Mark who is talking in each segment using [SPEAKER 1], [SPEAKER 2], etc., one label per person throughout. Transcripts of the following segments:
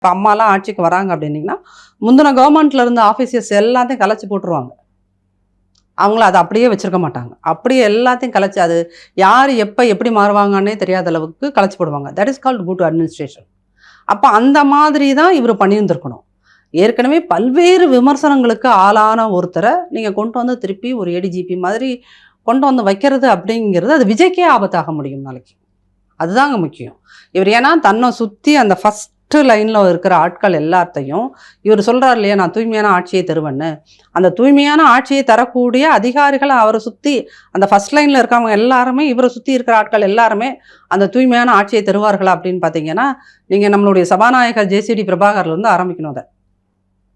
[SPEAKER 1] இப்போ அம்மாலாம் ஆட்சிக்கு வராங்க அப்படின்னீங்கன்னா முந்தின கவர்மெண்ட்ல இருந்த ஆஃபீஸர்ஸ் எல்லாத்தையும் கலைச்சி போட்டுருவாங்க. அவங்கள அதை அப்படியே வச்சிருக்க மாட்டாங்க. அப்படியே எல்லாத்தையும் கலைச்சி அது யார் எப்போ எப்படி மாறுவாங்கன்னே தெரியாத அளவுக்கு கலைச்சி போடுவாங்க. That is called good administration. அப்போ அந்த மாதிரி தான் இவர் பண்ணியிருந்திருக்கணும். ஏற்கனவே பல்வேறு விமர்சனங்களுக்கு ஆளான ஒருத்தரை நீங்கள் கொண்டு வந்து திருப்பி ஒரு ஏடிஜிபி மாதிரி கொண்டு வந்து வைக்கிறது அப்படிங்கிறது அது விஜய்க்கே ஆபத்தாக முடியும் நாளைக்கு. அதுதாங்க முக்கியம். இவர் ஏன்னா தன்னை சுற்றி அந்த ஃபஸ்ட்டு லைனில் இருக்கிற ஆட்கள் எல்லாத்தையும் இவர் சொல்கிறார் இல்லையா, நான் தூய்மையான ஆட்சியை தருவேன்னு. அந்த தூய்மையான ஆட்சியை தரக்கூடிய அதிகாரிகளை அவரை சுற்றி அந்த ஃபஸ்ட் லைனில் இருக்கிறவங்க எல்லாருமே இவரை சுற்றி இருக்கிற ஆட்கள் எல்லாருமே அந்த தூய்மையான ஆட்சியை தருவார்களா அப்படின்னு பார்த்தீங்கன்னா நீங்கள் நம்மளுடைய சபாநாயகர் ஜேசிடி பிரபாகர்லேருந்து ஆரம்பிக்கணும் அதை.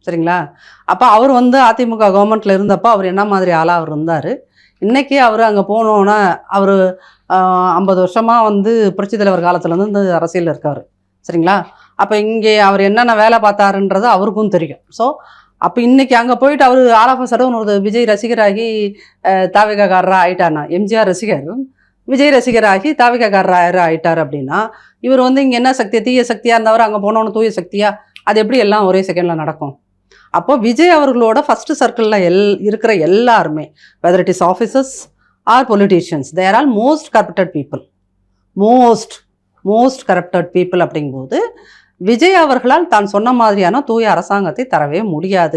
[SPEAKER 1] சரிங்களா? அப்போ அவர் அதிமுக கவர்மெண்ட்டில் இருந்தப்போ அவர் என்ன மாதிரி ஆளாக அவர் இருந்தார். இன்றைக்கி அவர் அங்கே போனோன்னா அவர் 50 வருஷமாக புரட்சித் தலைவர் காலத்துலேருந்து இந்த அரசியலில் இருக்கார். சரிங்களா? அப்போ இங்கே அவர் என்னென்ன வேலை பார்த்தாருன்றது அவருக்கும் தெரியும். ஸோ அப்போ இன்றைக்கி அங்கே போயிட்டு அவர் ஆல் ஆஃப் அ சடன் ஒரு விஜய் ரசிகராகி தாவிகாக்காரராக ஆகிட்டார்னா, எம்ஜிஆர் ரசிகர் விஜய் ரசிகராகி தாவிகாக்காரராக ஆகிட்டார் அப்படின்னா இவர் இங்கே என்ன சக்தி தீய சக்தியாக இருந்தவர் அங்கே போனோன்னு தூய சக்தியா, அது எப்படி எல்லாம் ஒரே செகண்டில் நடக்கும்? அப்போ விஜய் அவர்களோட ஃபஸ்ட்டு சர்க்கிளில் இருக்கிற எல்லாருமே whether it is officers or politicians, they are all most corrupted people. Most corrupted people அப்படிங்கும்போது விஜய் அவர்களால் தான் சொன்ன மாதிரியான தூய அரசாங்கத்தை தரவே முடியாது.